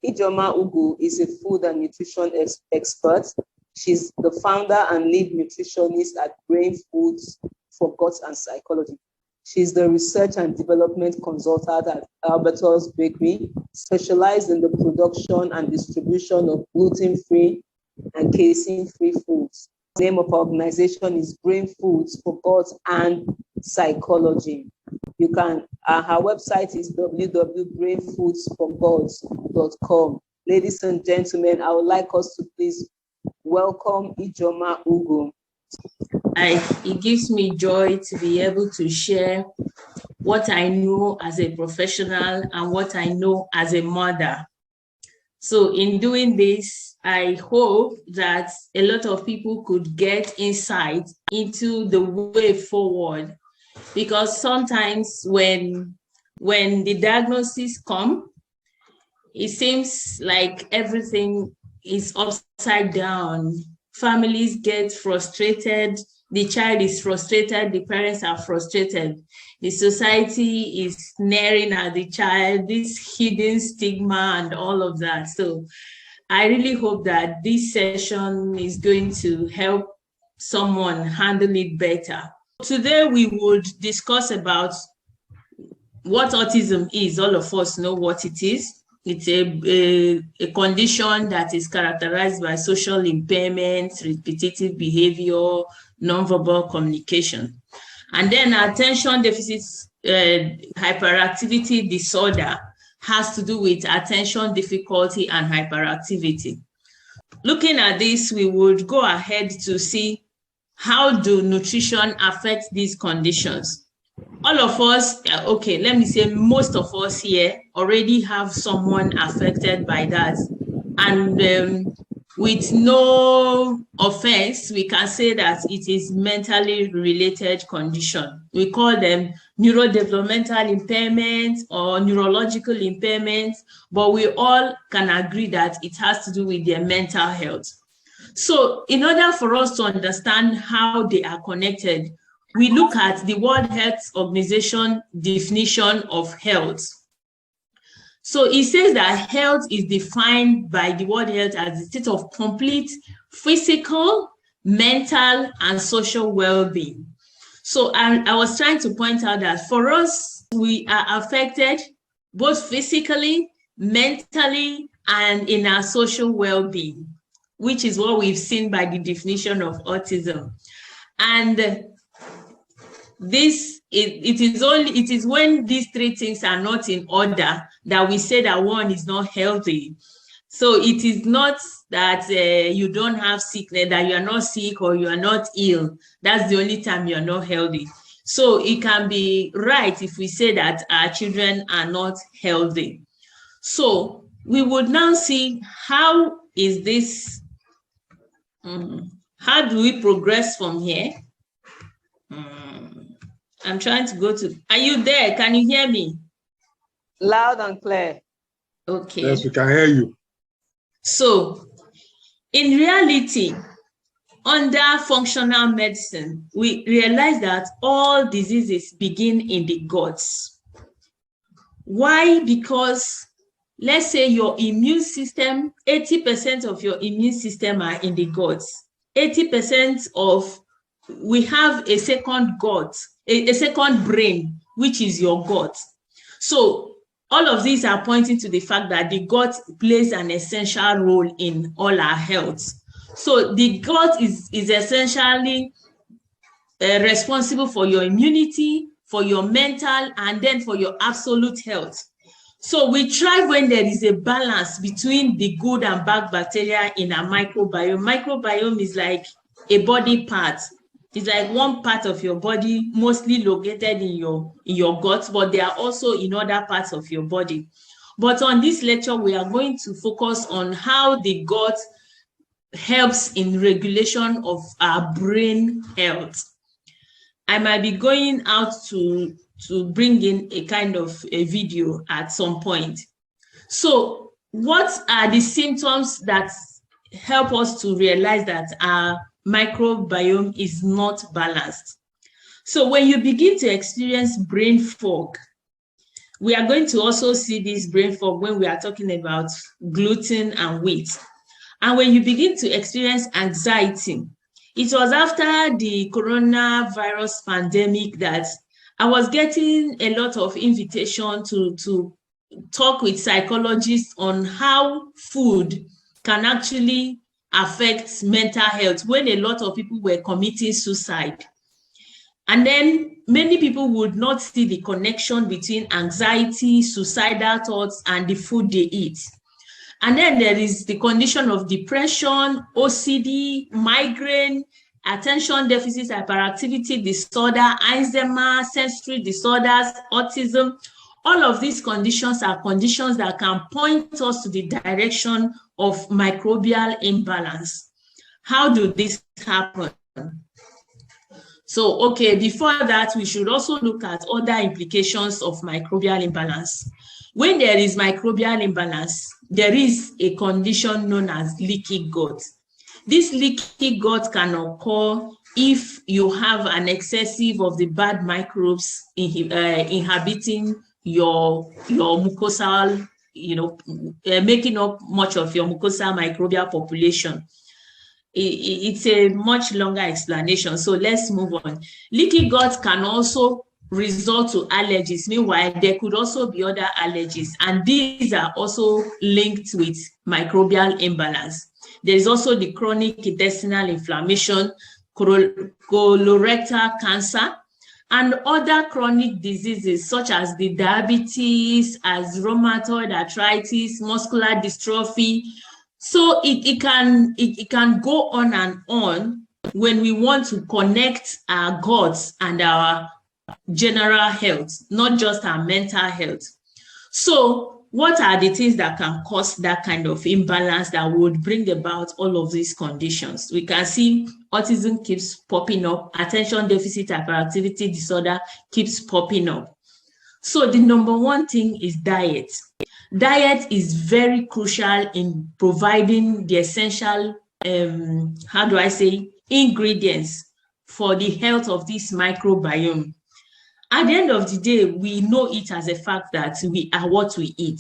Ijoma Ugu is a food and nutrition expert. She's the founder and lead nutritionist at Brain Foods for Gut and Psychology. She's the research and development consultant at Alberto's Bakery, specialized in the production and distribution of gluten-free and casein-free foods. The name of our organization is Brain Foods for Gut and Psychology. You can, her website is www.brainfoodsforgods.com. Ladies and gentlemen, I would like us to please welcome Ijoma Ugu. It gives me joy to be able to share what I know as a professional and what I know as a mother. So in doing this, I hope that a lot of people could get insight into the way forward, because sometimes when the diagnosis come, it seems like everything is upside down. Families get frustrated, the child is frustrated, the parents are frustrated, the society is sneering at the child, this hidden stigma and all of that. So I really hope that this session is going to help someone handle it better. Today we would discuss about what autism is. All of us know what it is. It's a condition that is characterized by social impairment, repetitive behavior, nonverbal communication. And then attention deficit hyperactivity disorder has to do with attention difficulty and hyperactivity. Looking at this, we would go ahead to see how do nutrition affect these conditions. All of us, okay, let me say most of us here already have someone affected by that. And with no offense, we can say that it is mentally related condition. We call them neurodevelopmental impairment or neurological impairment, but we all can agree that it has to do with their mental health. So in order for us to understand how they are connected, we look at the World Health Organization definition of health. So it says that health is defined by the World Health as a state of complete physical, mental, and social well-being. So I was trying to point out that for us, we are affected both physically, mentally, and in our social well-being, which is what we've seen by the definition of autism. And it is when these three things are not in order that we say that one is not healthy. So it is not that you don't have sickness, that you are not sick or you are not ill. That's the only time you are not healthy. So it can be right if we say that our children are not healthy. So we would now see how is this, how do we progress from here? I'm trying to go to, are you there? Can you hear me? Loud and clear. Okay. Yes, we can hear you. So, in reality, under functional medicine, we realize that all diseases begin in the guts. Why? Because let's say your immune system, 80% of your immune system are in the guts. 80% of, we have a second gut, a second brain, which is your gut. So all of these are pointing to the fact that the gut plays an essential role in all our health. So the gut is essentially responsible for your immunity, for your mental, and then for your absolute health. So we thrive when there is a balance between the good and bad bacteria in our microbiome. Microbiome is like a body part. It's like one part of your body, mostly located in your gut, but they are also in other parts of your body. But on this lecture, we are going to focus on how the gut helps in regulation of our brain health. I might be going out to bring in a kind of a video at some point. So what are the symptoms that help us to realize that our microbiome is not balanced? So when you begin to experience brain fog, We are going to also see this brain fog when we are talking about gluten and wheat. And when you begin to experience anxiety, it was after the coronavirus pandemic that I was getting a lot of invitation to talk with psychologists on how food can actually affect mental health when a lot of people were committing suicide. And then many people would not see the connection between anxiety, suicidal thoughts, and the food they eat. And then there is the condition of depression, OCD, migraine, attention deficit hyperactivity disorder, Alzheimer's, sensory disorders, autism. All of these conditions are conditions that can point us to the direction of microbial imbalance. How do this happen? So, okay, before that, we should also look at other implications of microbial imbalance. When there is microbial imbalance, there is a condition known as leaky gut. This leaky gut can occur if you have an excessive of the bad microbes inhabiting your mucosal, making up much of your mucosal microbial population. It's a much longer explanation, so let's move on. Leaky gut can also result to allergies. Meanwhile, there could also be other allergies, and these are also linked with microbial imbalance. There is also the chronic intestinal inflammation, colorectal cancer, and other chronic diseases such as the diabetes, as rheumatoid arthritis, muscular dystrophy. So it can go on and on when we want to connect our guts and our general health, not just our mental health. So what are the things that can cause that kind of imbalance that would bring about all of these conditions? We can see autism keeps popping up, attention deficit hyperactivity disorder keeps popping up. So the number one thing is diet. Diet is very crucial in providing the essential, ingredients for the health of this microbiome. At the end of the day, we know it as a fact that we are what we eat.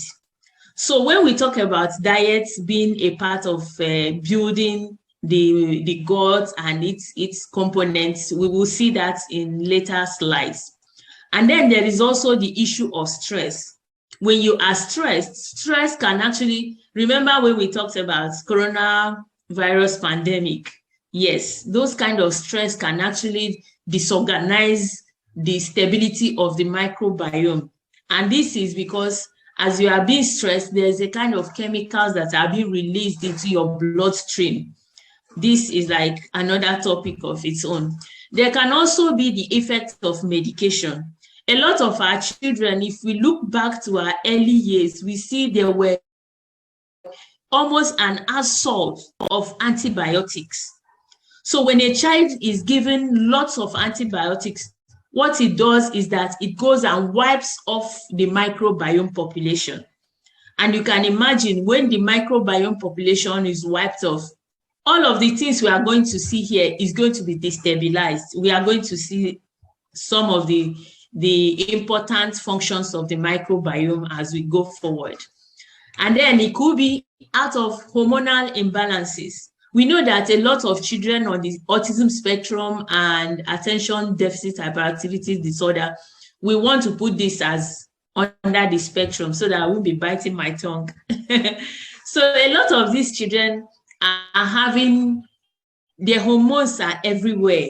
So when we talk about diet being a part of building the gut and its components, we will see that in later slides. And then there is also the issue of stress. When you are stressed, stress can actually, remember when we talked about coronavirus pandemic? Yes, those kind of stress can actually disorganize the stability of the microbiome. And this is because as you are being stressed, there's a kind of chemicals that are being released into your bloodstream. This is like another topic of its own. There can also be the effect of medication. A lot of our children, if we look back to our early years, we see there were almost an assault of antibiotics. So when a child is given lots of antibiotics, what it does is that it goes and wipes off the microbiome population. And you can imagine when the microbiome population is wiped off, all of the things we are going to see here is going to be destabilized. We are going to see some of the important functions of the microbiome as we go forward. And then it could be out of hormonal imbalances. We know that a lot of children on the autism spectrum and attention deficit hyperactivity disorder, we want to put this as under the spectrum so that I won't be biting my tongue. So a lot of these children are having, their hormones are everywhere.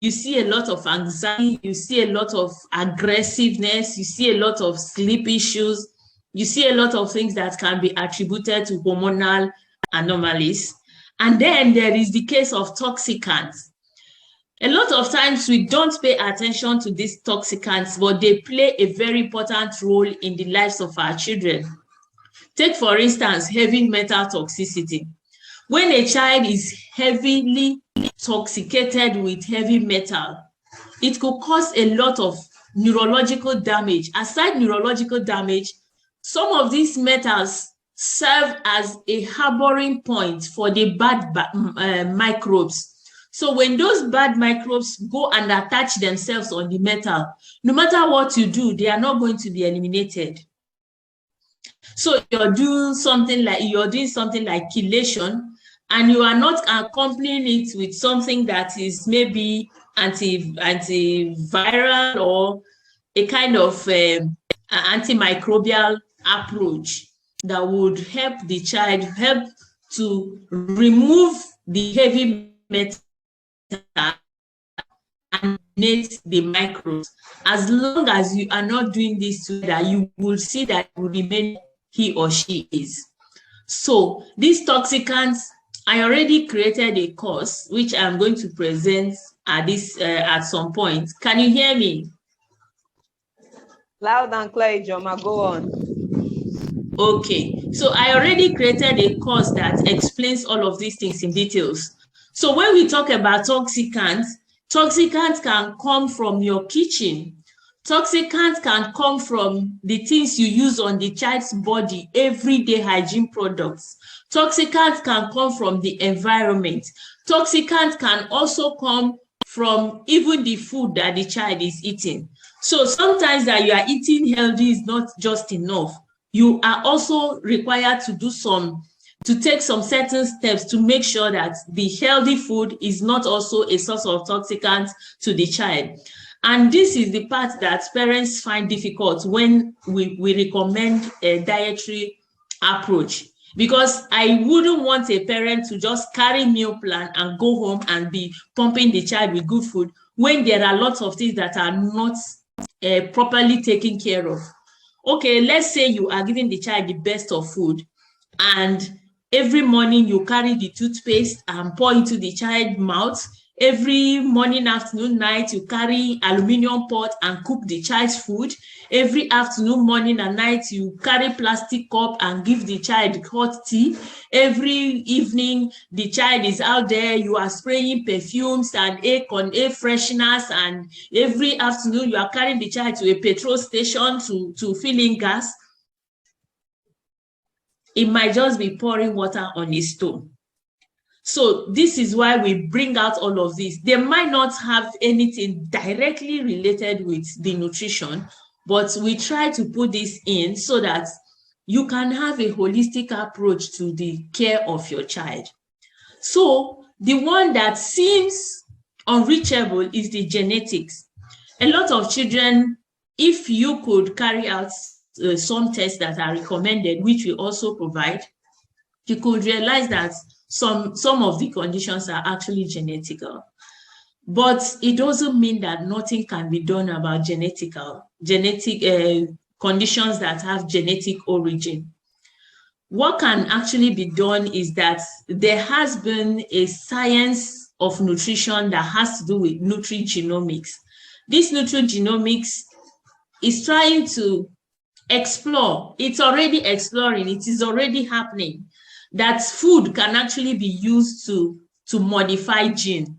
You see a lot of anxiety, you see a lot of aggressiveness, you see a lot of sleep issues, you see a lot of things that can be attributed to hormonal anomalies. And then there is the case of toxicants. A lot of times we don't pay attention to these toxicants, but they play a very important role in the lives of our children. Take, for instance, heavy metal toxicity. When a child is heavily intoxicated with heavy metal, it could cause a lot of neurological damage. Aside neurological damage, some of these metals serve as a harboring point for the bad microbes. So when those bad microbes go and attach themselves on the metal, no matter what you do, they are not going to be eliminated. So you're doing something like chelation, and you are not accompanying it with something that is maybe antiviral or a kind of antimicrobial approach that would help the child, help to remove the heavy metal and the microbes. As long as you are not doing this together, you will see that it will remain he or she is. So these toxicants, I already created a course which I'm going to present at some point. Can you hear me? Loud and clear, Joma, go on. Okay, so I already created a course that explains all of these things in details. So when we talk about toxicants can come from your kitchen. Toxicants can come from the things you use on the child's body, everyday hygiene products. Toxicants can come from the environment. Toxicants can also come from even the food that the child is eating. So sometimes that you are eating healthy is not just enough. You are also required to take some certain steps to make sure that the healthy food is not also a source of toxicants to the child. And this is the part that parents find difficult when we recommend a dietary approach, because I wouldn't want a parent to just carry meal plan and go home and be pumping the child with good food when there are lots of things that are not properly taken care of. Okay, let's say you are giving the child the best of food, and every morning you carry the toothpaste and pour into the child's mouth. Every morning, afternoon, night, you carry aluminum pot and cook the child's food. Every afternoon, morning, and night, you carry plastic cup and give the child hot tea. Every evening, the child is out there, you are spraying perfumes and air fresheners, and every afternoon, you are carrying the child to a petrol station to fill in gas. It might just be pouring water on a stone. So this is why we bring out all of this. They might not have anything directly related with the nutrition, but we try to put this in so that you can have a holistic approach to the care of your child. So the one that seems unreachable is the genetics. A lot of children, if you could carry out some tests that are recommended, which we also provide, you could realize that some of the conditions are actually genetical. But it doesn't mean that nothing can be done about genetic conditions that have genetic origin. What can actually be done is that there has been a science of nutrition that has to do with nutrigenomics. This nutrigenomics is trying to explore, it's already exploring, it is already happening, that food can actually be used to modify gene.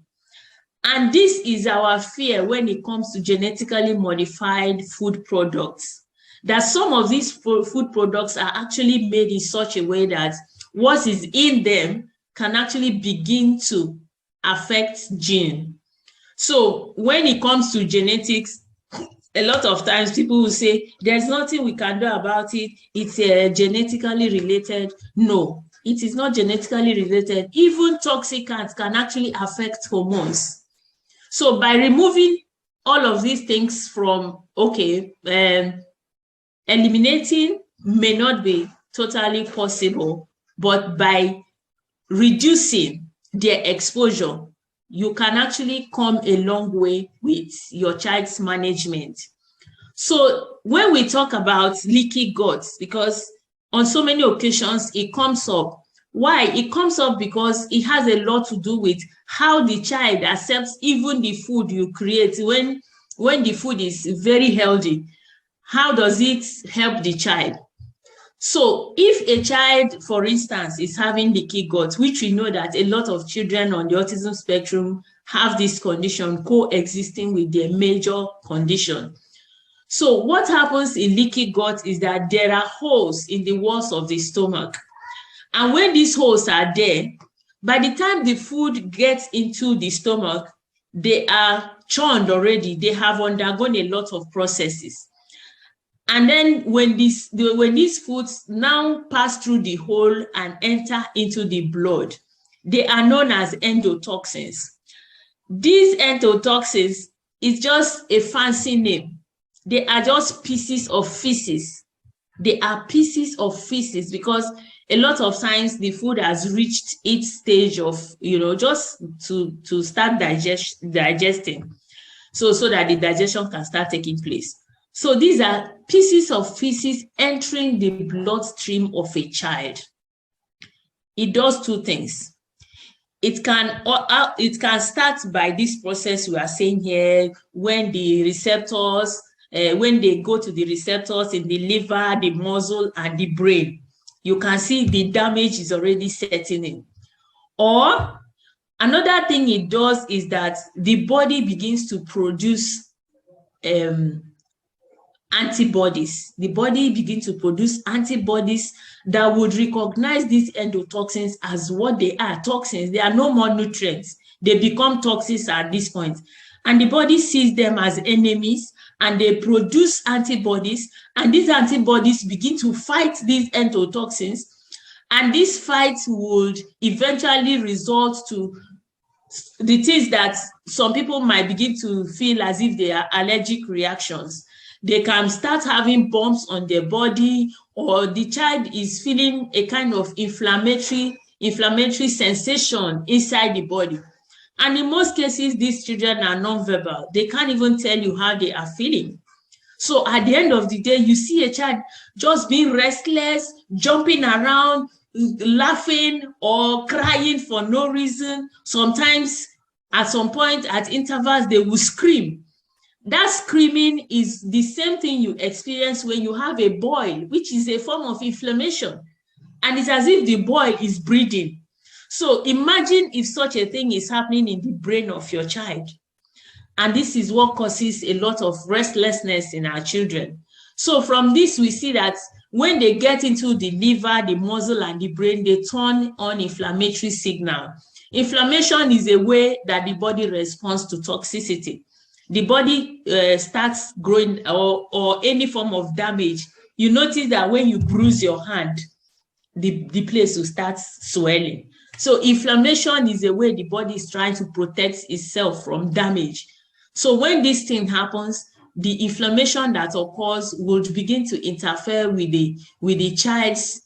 And this is our fear when it comes to genetically modified food products, that some of these food products are actually made in such a way that what is in them can actually begin to affect gene. So when it comes to genetics, a lot of times people will say, there's nothing we can do about it, it's genetically related. No, it is not genetically related. Even toxicants can actually affect hormones. So by removing all of these things from, eliminating may not be totally possible, but by reducing their exposure, you can actually come a long way with your child's management. So when we talk about leaky gut, because on so many occasions it comes up. Why? It comes up because it has a lot to do with how the child accepts even the food you create. When the food is very healthy, how does it help the child? So if a child, for instance, is having leaky gut, which we know that a lot of children on the autism spectrum have this condition coexisting with their major condition. So what happens in leaky gut is that there are holes in the walls of the stomach. And when these holes are there, By the time the food gets into the stomach, they are churned already. They have undergone a lot of processes. And then when these foods now pass through the hole and enter into the blood, they are known as endotoxins. These endotoxins is just a fancy name. They are just pieces of feces. They are pieces of feces because a lot of times the food has reached its stage of, just to start digesting. So that the digestion can start taking place. So these are pieces of feces entering the bloodstream of a child. It does two things. It can start by this process we are saying here, when the receptors, when they go to the receptors in the liver, the muscle, and the brain. You can see the damage is already setting in. Or another thing it does is that the body begins to produce antibodies. The body begins to produce antibodies that would recognize these endotoxins as what they are, toxins. They are no more nutrients. They become toxins at this point. And the body sees them as enemies, and they produce antibodies, and these antibodies begin to fight these endotoxins, and this fight would eventually result to the things that some people might begin to feel as if they are allergic reactions. They can start having bumps on their body, or the child is feeling a kind of inflammatory sensation inside the body. And in most cases, these children are nonverbal. They can't even tell you how they are feeling. So at the end of the day, you see a child just being restless, jumping around, laughing or crying for no reason. Sometimes, at some point, at intervals, they will scream. That screaming is the same thing you experience when you have a boil, which is a form of inflammation. And it's as if the boil is breathing. So imagine if such a thing is happening in the brain of your child. And this is what causes a lot of restlessness in our children. So from this, we see that when they get into the liver, the muscle, and the brain, they turn on inflammatory signal. Inflammation is a way that the body responds to toxicity. The body starts growing, or any form of damage. You notice that when you bruise your hand, the place will start swelling. So inflammation is a way the body is trying to protect itself from damage. So when this thing happens, the inflammation that occurs will begin to interfere with the child's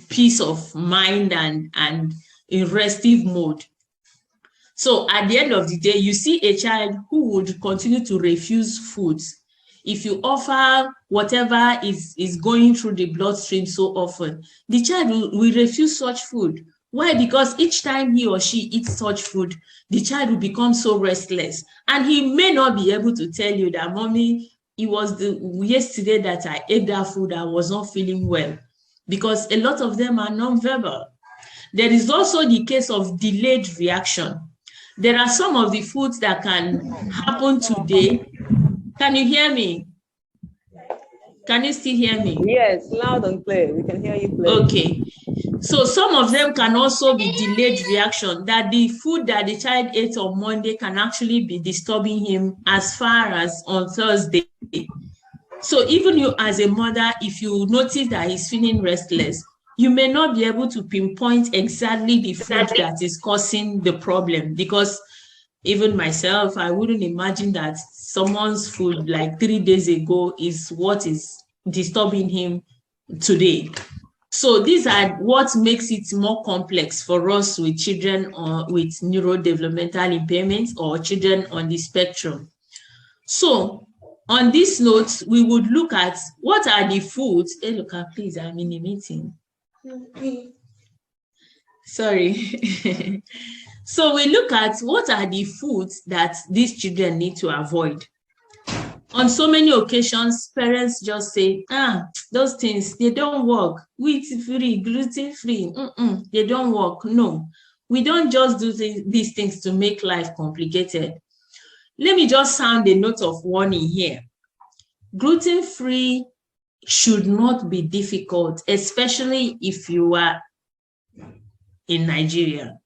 peace of mind and in restive mode. So at the end of the day, you see a child who would continue to refuse foods. If you offer whatever is going through the bloodstream so often, the child will refuse such food. Why? Because each time he or she eats such food, the child will become so restless. And he may not be able to tell you that, Mommy, it was yesterday that I ate that food, I was not feeling well. Because a lot of them are nonverbal. There is also the case of delayed reaction. There are some of the foods that can happen today. Can you hear me? Can you still hear me? Yes, loud and clear. We can hear you clearly. Okay. So some of them can also be delayed reaction, that the food that the child ate on Monday can actually be disturbing him as far as on Thursday. So even you as a mother, if you notice that he's feeling restless, you may not be able to pinpoint exactly the food that is causing the problem, because even myself, I wouldn't imagine that someone's food like 3 days ago is what is disturbing him today. So these are what makes it more complex for us with children with neurodevelopmental impairments or children on the spectrum. So on this note, we would look at what are the foods. Hey, look, please, I'm in a meeting. Sorry. So we look at what are the foods that these children need to avoid. On so many occasions, parents just say, those things, they don't work. Wheat-free, gluten-free, they don't work. No, we don't just do these things to make life complicated. Let me just sound a note of warning here. Gluten-free should not be difficult, especially if you are in Nigeria.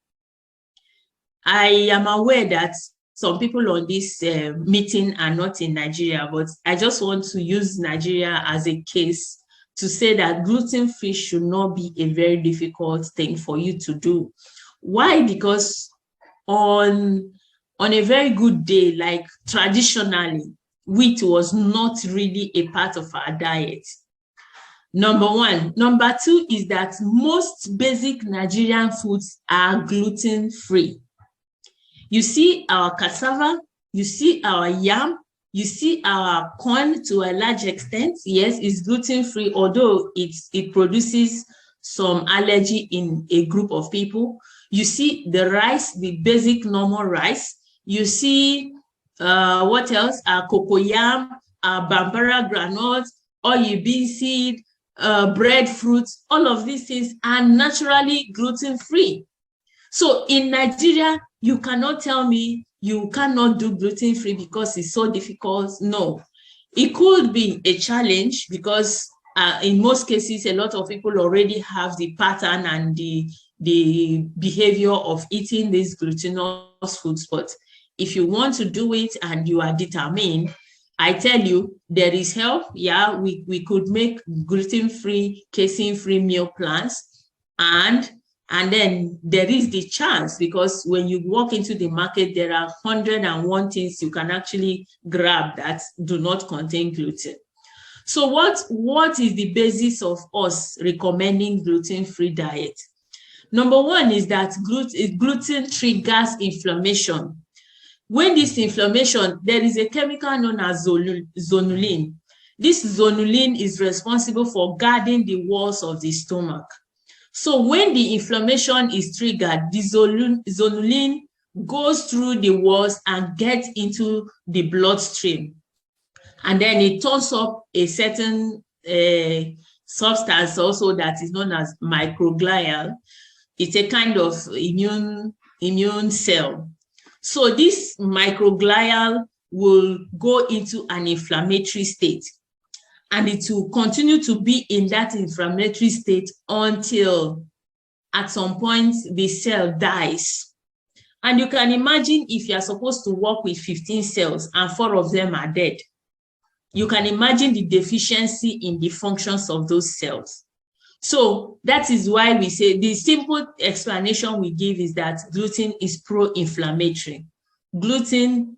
I am aware that some people on this meeting are not in Nigeria, but I just want to use Nigeria as a case to say that gluten-free should not be a very difficult thing for you to do. Why? Because on a very good day, like traditionally, wheat was not really a part of our diet. Number one. Number two is that most basic Nigerian foods are gluten-free. You see our cassava, you see our yam, you see our corn to a large extent. Yes, it's gluten-free, although it produces some allergy in a group of people. You see the rice, the basic normal rice. You see what else? Our cocoyam, our bambara granite, oil bean seed, breadfruits. All of these things are naturally gluten-free. So in Nigeria, you cannot tell me you cannot do gluten-free because it's so difficult. No, it could be a challenge because in most cases, a lot of people already have the pattern and the behavior of eating these glutinous foods. But if you want to do it and you are determined, I tell you, there is help. Yeah, we could make gluten-free, casein-free meal plans, and then there is the chance, because when you walk into the market, there are 101 things you can actually grab that do not contain gluten. So what is the basis of us recommending gluten-free diet? Number one is that gluten triggers inflammation. When this inflammation, there is a chemical known as zonulin. This zonulin is responsible for guarding the walls of the stomach. So when the inflammation is triggered, the zonulin goes through the walls and gets into the bloodstream. And then it turns up a certain substance also that is known as microglial. It's a kind of immune cell. So this microglial will go into an inflammatory state, and it will continue to be in that inflammatory state until at some point the cell dies. And you can imagine if you're supposed to work with 15 cells and 4 of them are dead, you can imagine the deficiency in the functions of those cells. So that is why we say the simple explanation we give is that gluten is pro-inflammatory. Gluten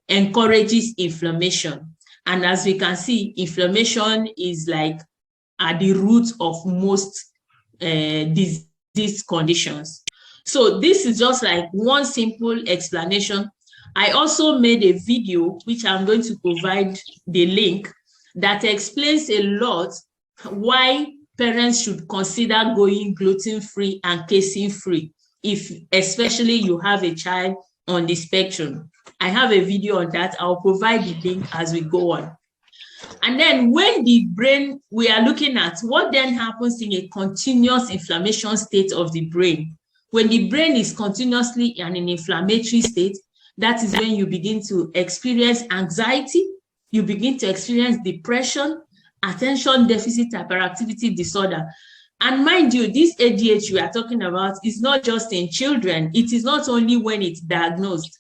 encourages inflammation. And as we can see, inflammation is like at the root of most disease conditions. So this is just like one simple explanation. I also made a video, which I'm going to provide the link, that explains a lot why parents should consider going gluten-free and casein-free, if especially you have a child on the spectrum. I have a video on that. I'll provide the link as we go on. And then when the brain, we are looking at what then happens in a continuous inflammation state of the brain. When the brain is continuously in an inflammatory state, that is when you begin to experience anxiety, you begin to experience depression, attention deficit hyperactivity disorder. And mind you, this ADHD we are talking about is not just in children. It is not only when it's diagnosed.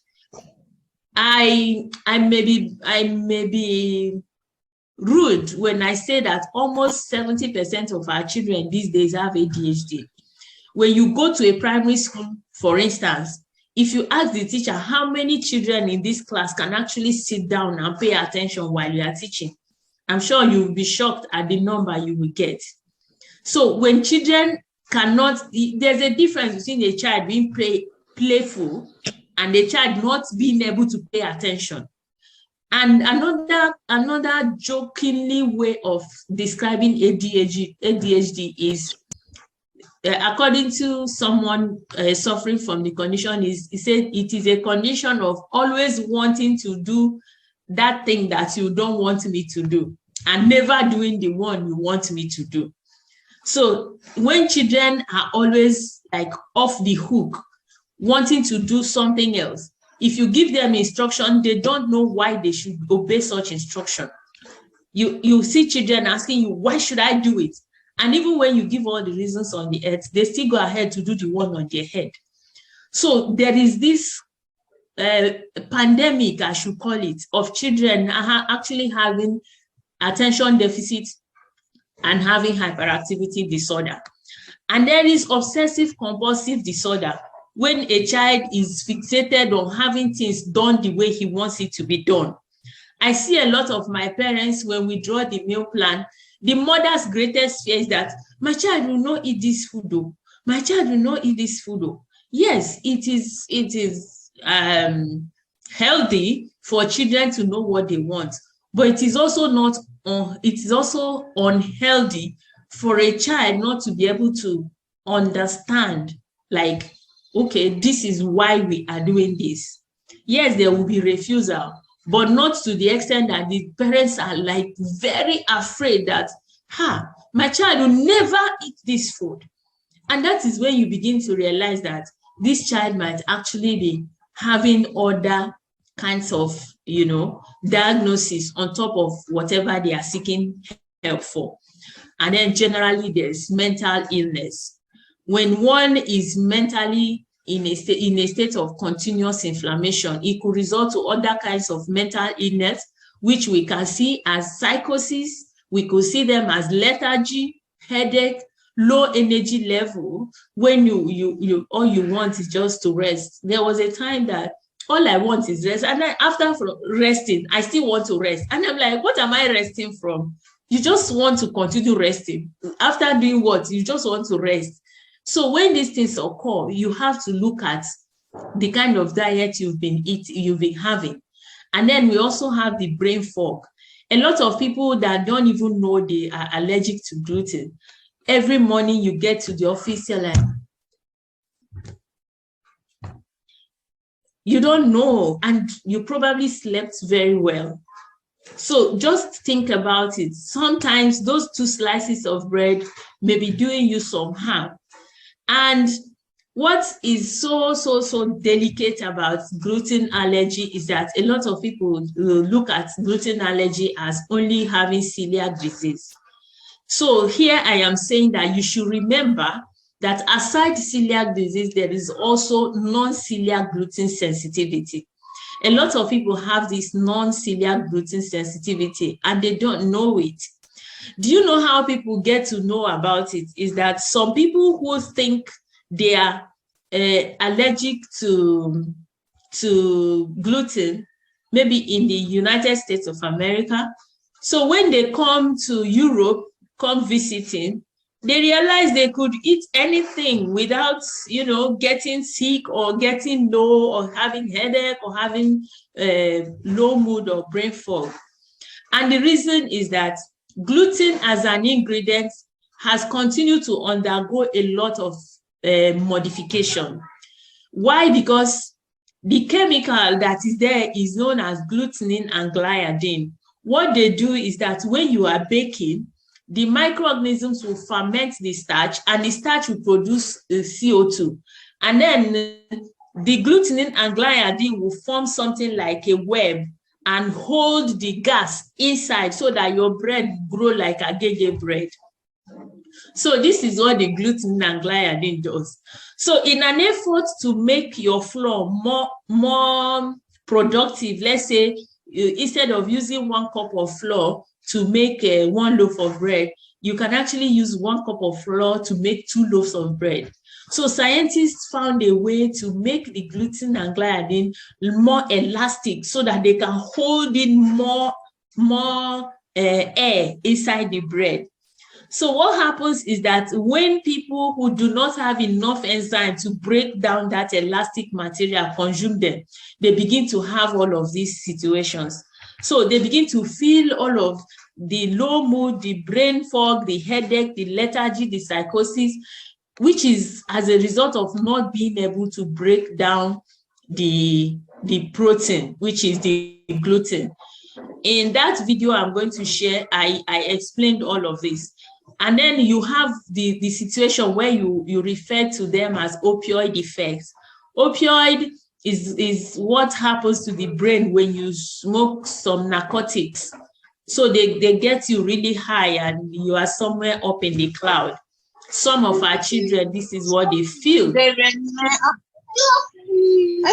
I may be rude when I say that almost 70% of our children these days have ADHD. When you go to a primary school, for instance, if you ask the teacher how many children in this class can actually sit down and pay attention while you are teaching, I'm sure you will be shocked at the number you will get. So when children cannot, there's a difference between a child being playful and a child not being able to pay attention. And another jokingly way of describing ADHD is, according to someone suffering from the condition, he said it is a condition of always wanting to do that thing that you don't want me to do and never doing the one you want me to do. So when children are always like off the hook, wanting to do something else, if you give them instruction, they don't know why they should obey such instruction. You see children asking you, why should I do it? And even when you give all the reasons on the earth, they still go ahead to do the one on their head. So there is this pandemic, I should call it, of children actually having attention deficit and having hyperactivity disorder. And there is obsessive compulsive disorder, when a child is fixated on having things done the way he wants it to be done. I see a lot of my parents, when we draw the meal plan, the mother's greatest fear is that my child will not eat this food, though. My child will not eat this food, though. Yes, it is healthy for children to know what they want, but it is also unhealthy for a child not to be able to understand, like, okay, this is why we are doing this. Yes, there will be refusal, but not to the extent that the parents are like very afraid that, my child will never eat this food. And that is when you begin to realize that this child might actually be having other kinds of, diagnosis on top of whatever they are seeking help for. And then generally there's mental illness. When one is mentally in a state of continuous inflammation, it could result to other kinds of mental illness, which we can see as psychosis. We could see them as lethargy, headache, low energy level, when you all you want is just to rest. There was a time that all I want is rest, and then after resting, I still want to rest. And I'm like, what am I resting from? You just want to continue resting. After doing what? You just want to rest. So when these things occur, you have to look at the kind of diet you've been having. And then we also have the brain fog. A lot of people that don't even know they are allergic to gluten. Every morning you get to the office, you're like, you don't know, and you probably slept very well. So just think about it. Sometimes those 2 slices of bread may be doing you some harm. And what is so delicate about gluten allergy is that a lot of people will look at gluten allergy as only having celiac disease. So here I am saying that you should remember that aside celiac disease, there is also non-celiac gluten sensitivity. A lot of people have this non-celiac gluten sensitivity and they don't know it. Do you know how people get to know about it? Is that some people who think they are allergic to gluten, maybe in the United States of America, so when they come to Europe, come visiting, they realize they could eat anything without, getting sick or getting low or having headache or having low mood or brain fog. And the reason is that gluten as an ingredient has continued to undergo a lot of modification. Why? Because the chemical that is there is known as glutenin and gliadin. What they do is that when you are baking, the microorganisms will ferment the starch and the starch will produce CO2. And then the glutenin and gliadin will form something like a web and hold the gas inside so that your bread grow like a agege bread. So this is what the glutenin and gliadin does. So in an effort to make your flour more productive, let's say instead of using 1 cup of flour to make 1 loaf of bread, you can actually use 1 cup of flour to make 2 loaves of bread. So scientists found a way to make the gluten and gliadin more elastic so that they can hold in more air inside the bread. So what happens is that when people who do not have enough enzyme to break down that elastic material consume them, they begin to have all of these situations. So they begin to feel all of the low mood, the brain fog, the headache, the lethargy, the psychosis, which is as a result of not being able to break down the protein, which is the gluten. In that video I'm going to share, I explained all of this. And then you have the situation where you refer to them as opioid effects. Opioid is what happens to the brain when you smoke some narcotics. So they get you really high and you are somewhere up in the cloud. Some of our children, this is what they feel. I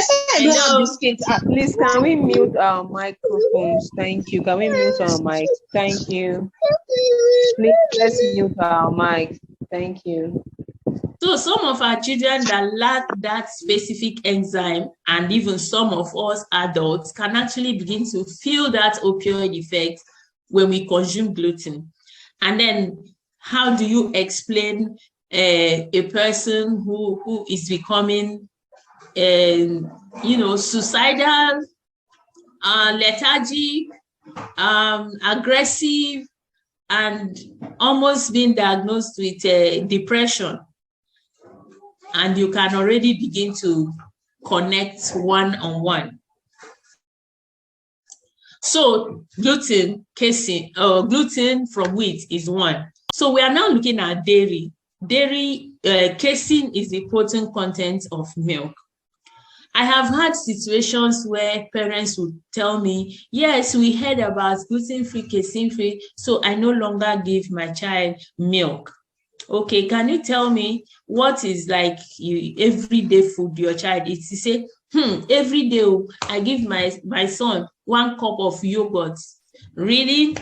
said I don't have biscuits. Please, can we mute our microphones? Thank you. Can we mute our mic? Thank you. Please, let's mute our mic. Thank you. So some of our children that lack that specific enzyme, and even some of us adults, can actually begin to feel that opioid effect when we consume gluten. And then how do you explain a person who is becoming suicidal, lethargic, aggressive, and almost being diagnosed with depression? And you can already begin to connect one-on-one. So gluten, casein, gluten from wheat is one. So we are now looking at dairy. Dairy, casein is the protein content of milk. I have had situations where parents would tell me, yes, we heard about gluten-free, casein-free, so I no longer give my child milk. Okay, can you tell me what is like everyday food your child eats? You say, every day I give my son 1 cup of yogurt. Really?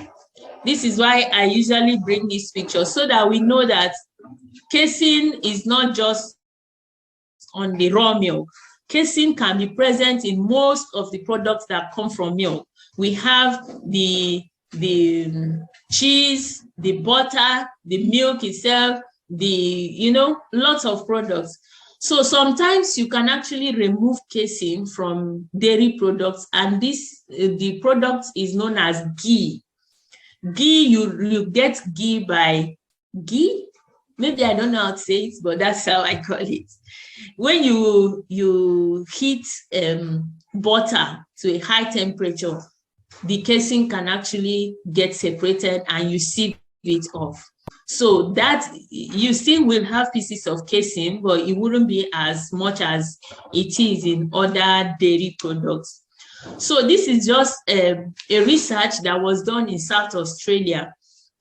This is why I usually bring this picture, so that we know that casein is not just on the raw milk. Casein can be present in most of the products that come from milk. We have the cheese, the butter, the milk itself, lots of products. So sometimes you can actually remove casein from dairy products, and the product is known as ghee. Ghee, you get ghee by ghee. Maybe I don't know how to say it, but that's how I call it. When you heat butter to a high temperature, the casein can actually get separated and you sieve it off. So that you still will have pieces of casein, but it wouldn't be as much as it is in other dairy products. So this is just a research that was done in South Australia.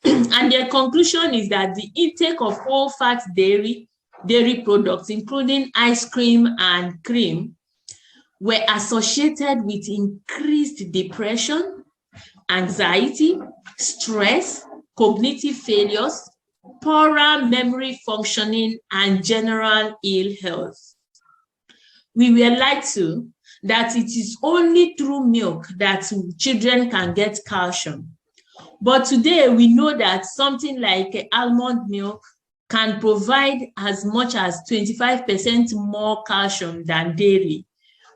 And their conclusion is that the intake of whole fat dairy products, including ice cream and cream, were associated with increased depression, anxiety, stress, cognitive failures, poorer memory functioning, and general ill health. We were lied to that it is only through milk that children can get calcium. But today we know that something like almond milk can provide as much as 25% more calcium than dairy.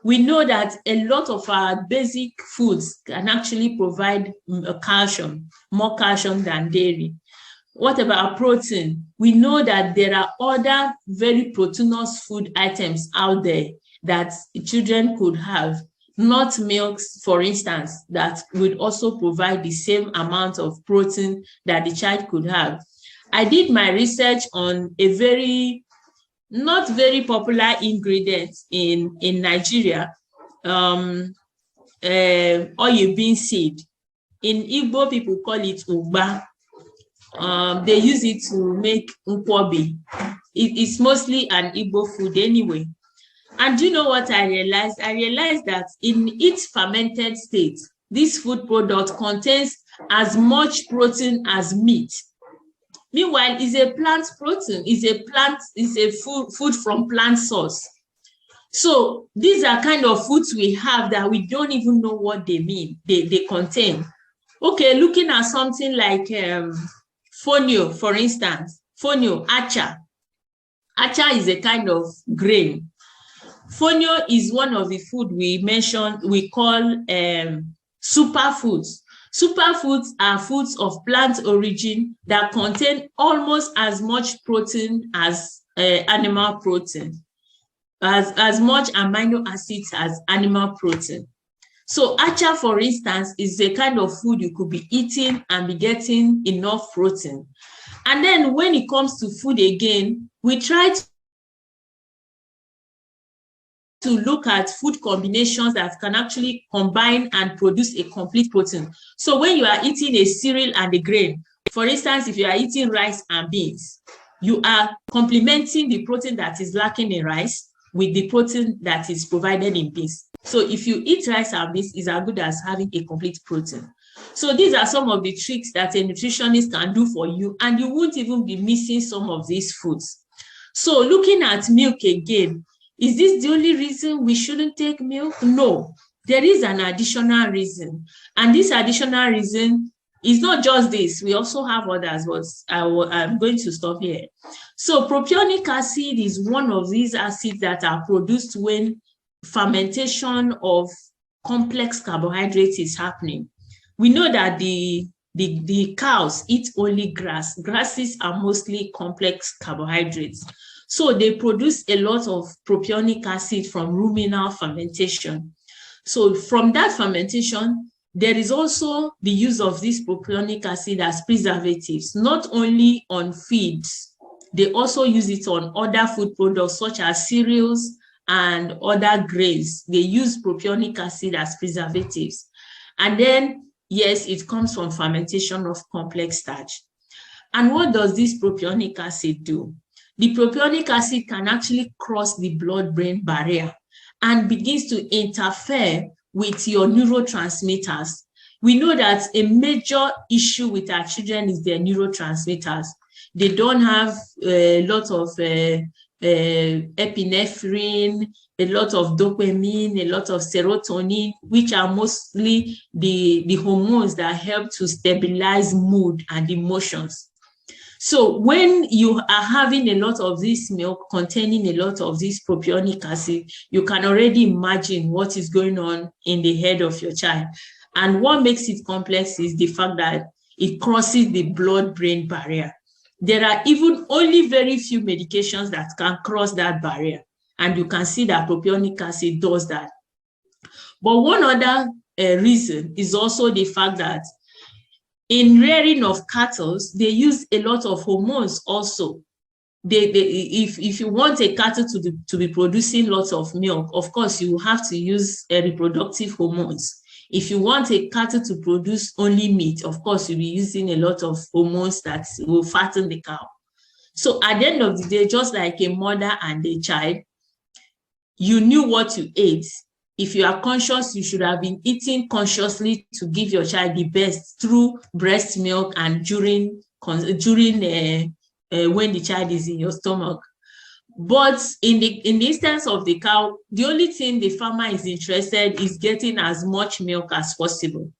We know that a lot of our basic foods can actually provide calcium, more calcium than dairy. What about protein? We know that there are other very proteinous food items out there that children could have, not milks, for instance, that would also provide the same amount of protein that the child could have. I did my research on a not very popular ingredient in Nigeria, oil bean seed. In Igbo, people call it ugba. They use it to make nkwobi. It's mostly an Igbo food anyway. And you know what I realized? I realized that in its fermented state, this food product contains as much protein as meat. Meanwhile, it's a plant protein, it's a food from plant source. So these are kind of foods we have that we don't even know what they mean, they contain. Okay, looking at something like fonio, for instance, fonio, acha. Acha is a kind of grain. Fonio is one of the food we mentioned, we call superfoods. Superfoods are foods of plant origin that contain almost as much protein as animal protein, as much amino acids as animal protein. So acha, for instance, is a kind of food you could be eating and be getting enough protein. And then when it comes to food again, we try to look at food combinations that can actually combine and produce a complete protein. So when you are eating a cereal and a grain, for instance, if you are eating rice and beans, you are complementing the protein that is lacking in rice with the protein that is provided in beans. So if you eat rice and beans, it's as good as having a complete protein. So these are some of the tricks that a nutritionist can do for you, and you won't even be missing some of these foods. So looking at milk again, is this the only reason we shouldn't take milk? No, there is an additional reason. And this additional reason is not just this. We also have others, but I'm going to stop here. So propionic acid is one of these acids that are produced when fermentation of complex carbohydrates is happening. We know that the cows eat only grass. Grasses are mostly complex carbohydrates. So they produce a lot of propionic acid from ruminal fermentation. So from that fermentation, there is also the use of this propionic acid as preservatives, not only on feeds, they also use it on other food products such as cereals and other grains. They use propionic acid as preservatives. And then, yes, it comes from fermentation of complex starch. And what does this propionic acid do? The propionic acid can actually cross the blood-brain barrier and begins to interfere with your neurotransmitters. We know that a major issue with our children is their neurotransmitters. They don't have a lot of epinephrine, a lot of dopamine, a lot of serotonin, which are mostly the hormones that help to stabilize mood and emotions. So when you are having a lot of this milk containing a lot of this propionic acid, you can already imagine what is going on in the head of your child. And what makes it complex is the fact that it crosses the blood-brain barrier. There are even only very few medications that can cross that barrier. And you can see that propionic acid does that. But one other reason is also the fact that in rearing of cattle, they use a lot of hormones also. If you want a cattle to be producing lots of milk, of course, you have to use reproductive hormones. If you want a cattle to produce only meat, of course, you'll be using a lot of hormones that will fatten the cow. So at the end of the day, just like a mother and a child, you knew what you ate. If you are conscious, you should have been eating consciously to give your child the best through breast milk and during when the child is in your stomach. But in the instance of the cow, the only thing the farmer is interested is getting as much milk as possible.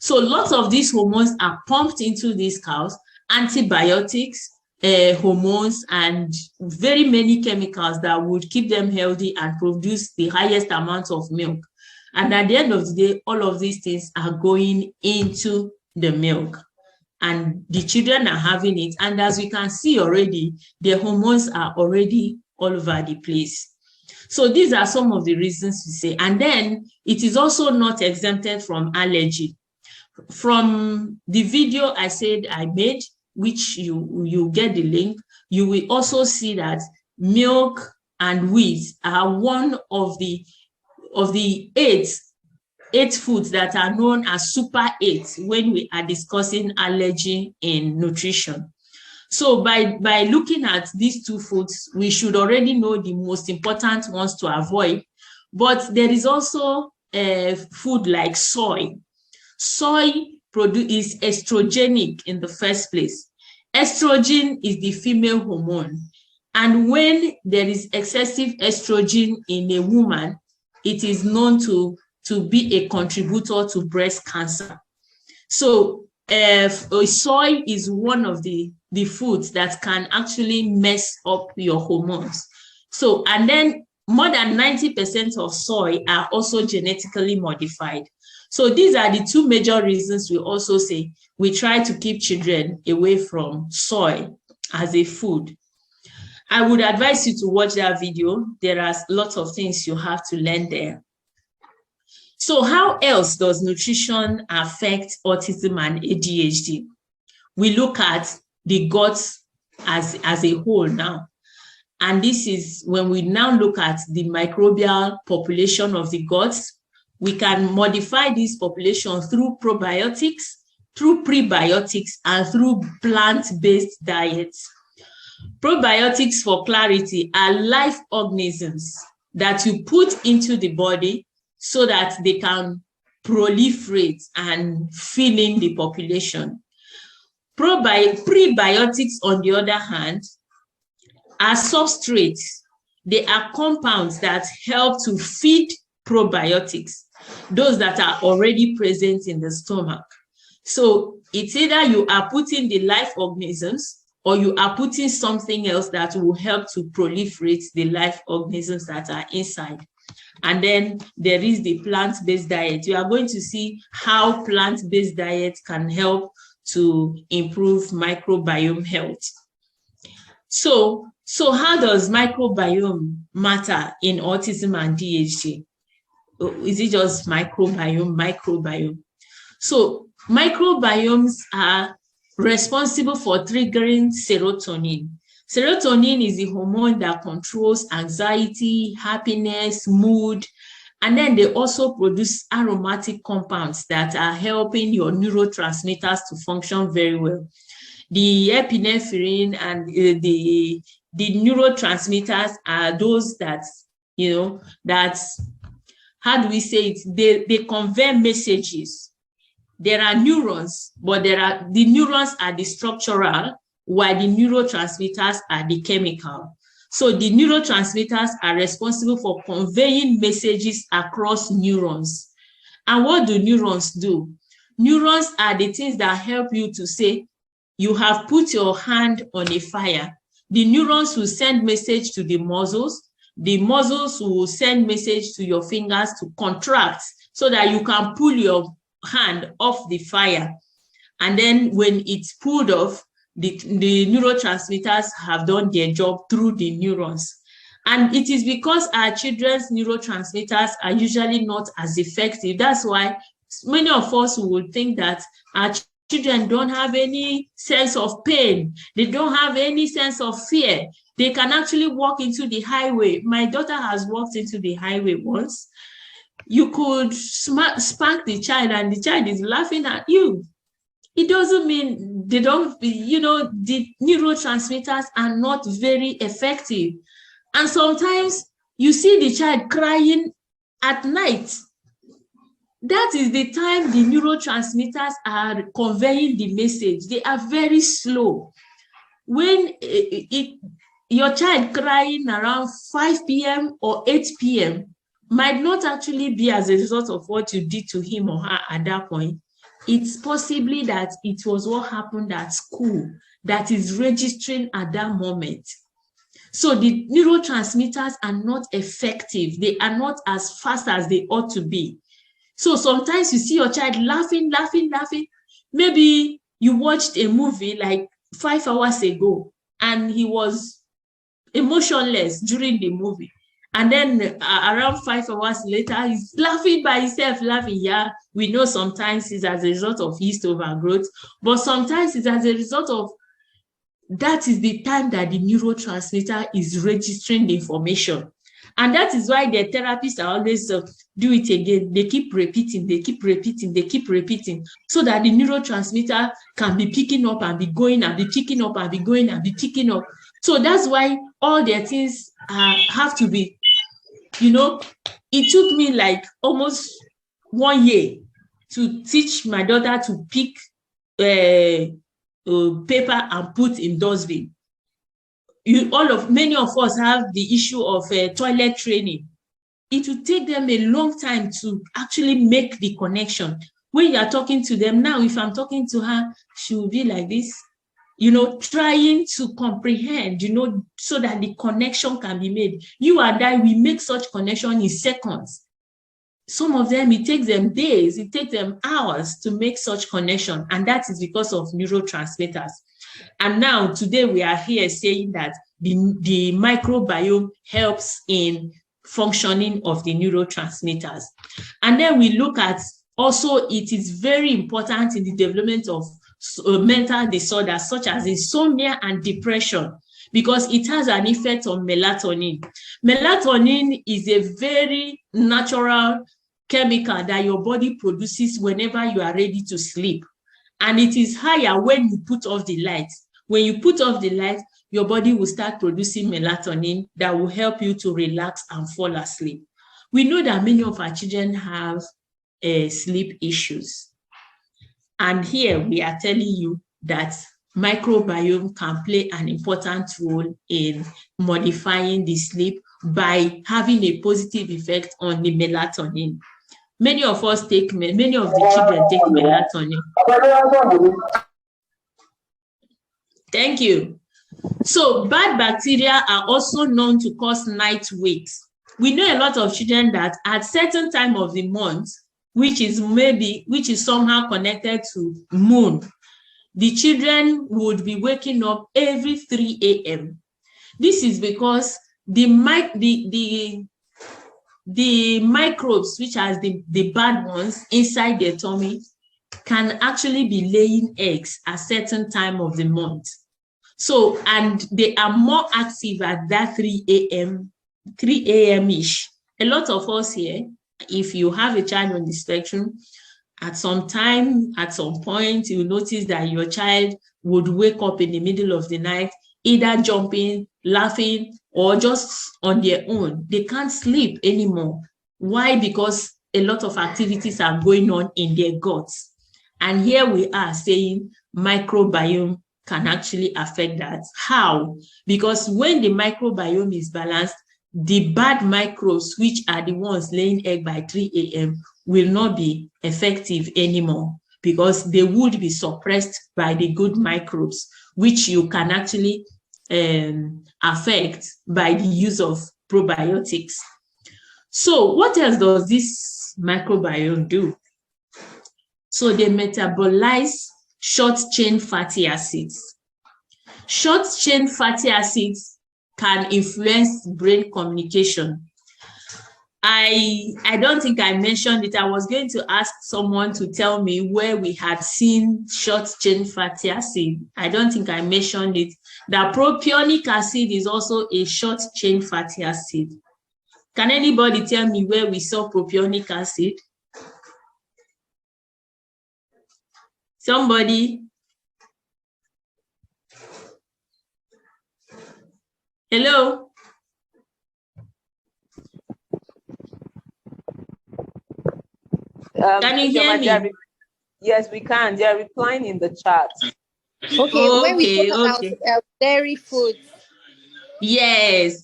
So lots of these hormones are pumped into these cows, antibiotics, hormones, and very many chemicals that would keep them healthy and produce the highest amount of milk. And at the end of the day, all of these things are going into the milk. And the children are having it. And as we can see already, their hormones are already all over the place. So these are some of the reasons to say. And then it is also not exempted from allergy. From the video I said I made, which you get the link, you will also see that milk and wheat are one of the eight foods that are known as super 8 when we are discussing allergy in nutrition. So by looking at these two foods, we should already know the most important ones to avoid. But there is also food like soy. Soy is estrogenic in the first place. Estrogen is the female hormone. And when there is excessive estrogen in a woman, it is known to be a contributor to breast cancer. So soy is one of the foods that can actually mess up your hormones. So, and then more than 90% of soy are also genetically modified. So these are the two major reasons we also say we try to keep children away from soy as a food. I would advise you to watch that video. There are lots of things you have to learn there. So how else does nutrition affect autism and ADHD? We look at the gut as a whole now. And this is when we now look at the microbial population of the guts. We can modify this population through probiotics, through prebiotics, and through plant-based diets. Probiotics, for clarity, are live organisms that you put into the body so that they can proliferate and fill in the population. Prebiotics, on the other hand, are substrates. They are compounds that help to feed probiotics, those that are already present in the stomach. So it's either you are putting the live organisms or you are putting something else that will help to proliferate the live organisms that are inside. And then there is the plant-based diet. You are going to see how plant-based diet can help to improve microbiome health. So how does microbiome matter in autism and ADHD? Is it just microbiome? So microbiomes are responsible for triggering serotonin. Serotonin is the hormone that controls anxiety, happiness, mood, and then they also produce aromatic compounds that are helping your neurotransmitters to function very well. The epinephrine and the neurotransmitters are those that, how do we say it? They convey messages. There are neurons, but the neurons are the structural, while the neurotransmitters are the chemical. So the neurotransmitters are responsible for conveying messages across neurons. And what do neurons do? Neurons are the things that help you to say, you have put your hand on a fire. The neurons will send message to the muscles. The muscles will send message to your fingers to contract so that you can pull your hand off the fire. And then when it's pulled off, the neurotransmitters have done their job through the neurons. And it is because our children's neurotransmitters are usually not as effective. That's why many of us would think that our children don't have any sense of pain. They don't have any sense of fear. They can actually walk into the highway. My daughter has walked into the highway once. You could spank the child and the child is laughing at you. It doesn't mean they don't, the neurotransmitters are not very effective. And sometimes you see the child crying at night. That is the time the neurotransmitters are conveying the message. They are very slow. When your child crying around 5 p.m. or 8 p.m. might not actually be as a result of what you did to him or her at that point. It's possibly that it was what happened at school that is registering at that moment. So the neurotransmitters are not effective. They are not as fast as they ought to be. So sometimes you see your child laughing. Maybe you watched a movie like 5 hours ago and he was emotionless during the movie. And then around 5 hours later, he's laughing by himself, Yeah, we know sometimes it's as a result of yeast overgrowth, but sometimes it's as a result of that is the time that the neurotransmitter is registering the information. And that is why the therapists are always do it again. They keep repeating, so that the neurotransmitter can be picking up and be going and be picking up and be going and be picking up. So that's why all their things have to be, it took me like almost 1 year to teach my daughter to pick paper and put in dustbin. Many of us have the issue of toilet training. It will take them a long time to actually make the connection. When you are talking to them now, if I'm talking to her, she will be like this, trying to comprehend, so that the connection can be made. You and I, we make such connection in seconds. Some of them, it takes them days, it takes them hours to make such connection. And that is because of neurotransmitters. And now today we are here saying that the microbiome helps in functioning of the neurotransmitters. And then we look at also, it is very important in the development of mental disorders such as insomnia and depression, because it has an effect on melatonin. Melatonin is a very natural chemical that your body produces whenever you are ready to sleep. And it is higher when you put off the light. When you put off the light, your body will start producing melatonin that will help you to relax and fall asleep. We know that many of our children have sleep issues. And here we are telling you that microbiome can play an important role in modifying the sleep by having a positive effect on the melatonin. Many of the children take melatonin. Thank you. So bad bacteria are also known to cause night wakes. We know a lot of children that at certain time of the month, which is somehow connected to moon, the children would be waking up every 3 a.m. This is because the microbes, which are the bad ones inside their tummy, can actually be laying eggs at certain time of the month. So, and they are more active at that 3 a.m.-ish. A lot of us here, if you have a child on the spectrum, at some point, you notice that your child would wake up in the middle of the night, either jumping, laughing, or just on their own. They can't sleep anymore. Why? Because a lot of activities are going on in their guts. And here we are saying microbiome can actually affect that. How? Because when the microbiome is balanced, the bad microbes, which are the ones laying egg by 3 a.m., will not be effective anymore, because they would be suppressed by the good microbes, which you can actually affect by the use of probiotics. So what else does this microbiome do? So they metabolize short-chain fatty acids. Short-chain fatty acids can influence brain communication. I don't think I mentioned it. I was going to ask someone to tell me where we had seen short-chain fatty acid. I don't think I mentioned it. That propionic acid is also a short-chain fatty acid. Can anybody tell me where we saw propionic acid? Somebody? Hello? Can you hear me? Yes, we can. They are replying in the chat. Okay, when we talk about dairy foods. Yes.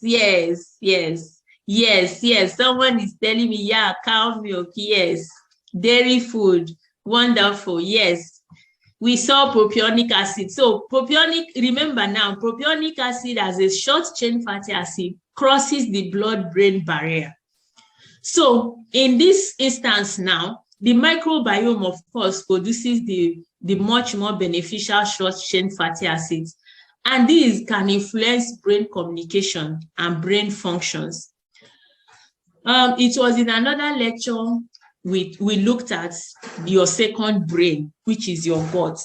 Someone is telling me, yeah, cow milk, yes. Dairy food, wonderful, yes. We saw propionic acid. So remember now, propionic acid as a short-chain fatty acid crosses the blood-brain barrier. So in this instance now, the microbiome, of course, produces the much more beneficial short-chain fatty acids. And these can influence brain communication and brain functions. It was in another lecture we looked at your second brain, which is your gut.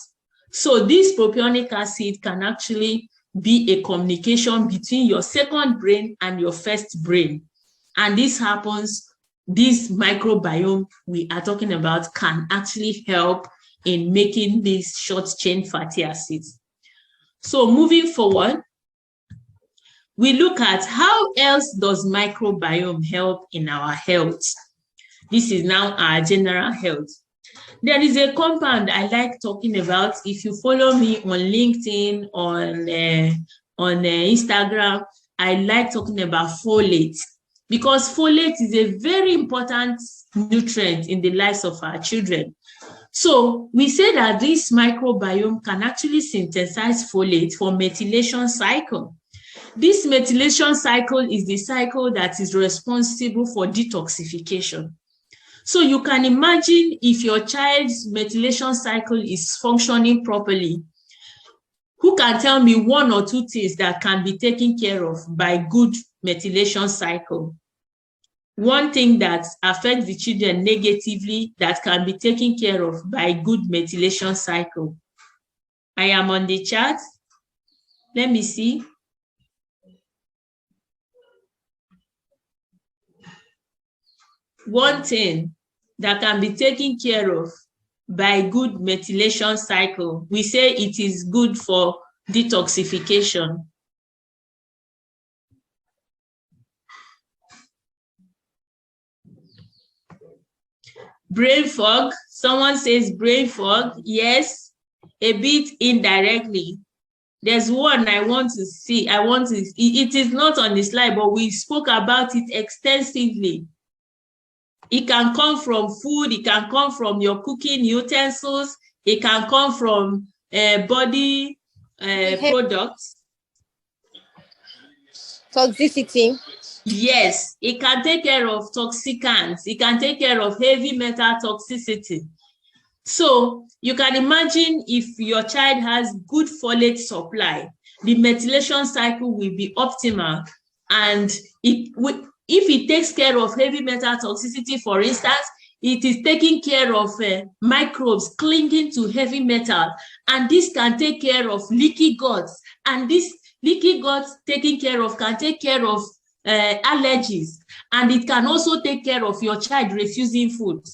So this propionic acid can actually be a communication between your second brain and your first brain. And this microbiome we are talking about can actually help in making these short-chain fatty acids. So moving forward, we look at how else does microbiome help in our health. This is now our general health. There is a compound I like talking about. If you follow me on LinkedIn, on Instagram, I like talking about folate, because folate is a very important nutrient in the lives of our children. So we say that this microbiome can actually synthesize folate for methylation cycle. This methylation cycle is the cycle that is responsible for detoxification. So you can imagine if your child's methylation cycle is functioning properly, who can tell me one or two things that can be taken care of by good methylation cycle? One thing that affects the children negatively that can be taken care of by good methylation cycle. I am on the chat. Let me see. one thing that can be taken care of by good methylation cycle, we say it is good for detoxification. Brain fog, someone says brain fog. Yes, a bit indirectly. There's one I want to see. It is not on the slide, but we spoke about it extensively. It can come from food, it can come from your cooking utensils, it can come from body products. Toxicity. Yes, it can take care of toxicants, it can take care of heavy metal toxicity. So you can imagine if your child has good folate supply, the methylation cycle will be optimal, and if it takes care of heavy metal toxicity, for instance, it is taking care of microbes clinging to heavy metal, and this can take care of leaky guts, and this leaky guts taking care of can take care of allergies, and it can also take care of your child refusing food.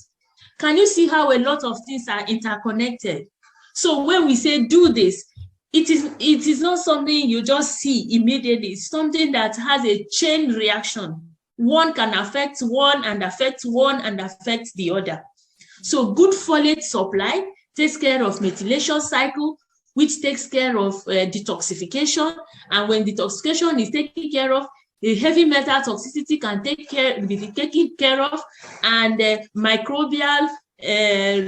Can you see how a lot of things are interconnected? So when we say do this, it is not something you just see immediately. It's something that has a chain reaction. One can affect one and affect one and affect the other. So good folate supply takes care of methylation cycle, which takes care of detoxification. And when detoxification is taken care of, the heavy metal toxicity can be taken care of, and microbial